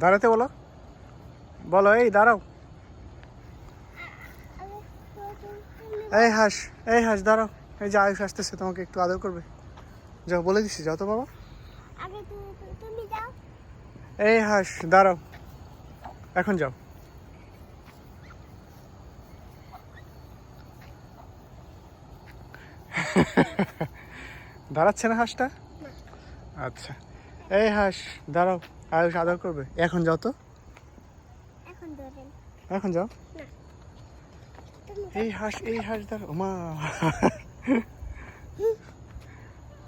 দাঁড়াতে বলো, বলো এই দাঁড়াও। এই হাঁস দাঁড়াও। এই যে আয়ুষ আসতেছে, তোমাকে একটু আদর করবে। যাও, বলে দিচ্ছি, যাও তো বাবা। তুমি যাও। এই হাঁস দাঁড়াও, এখন যাও। দাঁড়াচ্ছে না হাঁসটা? আচ্ছা, এই হাঁস দাঁড়াও, আয়ুষ আদর করবে। এখন যাও তো, এখন ধরেন। এখন যাও। না, তুমি এই হাঁস দাঁড়াও মা।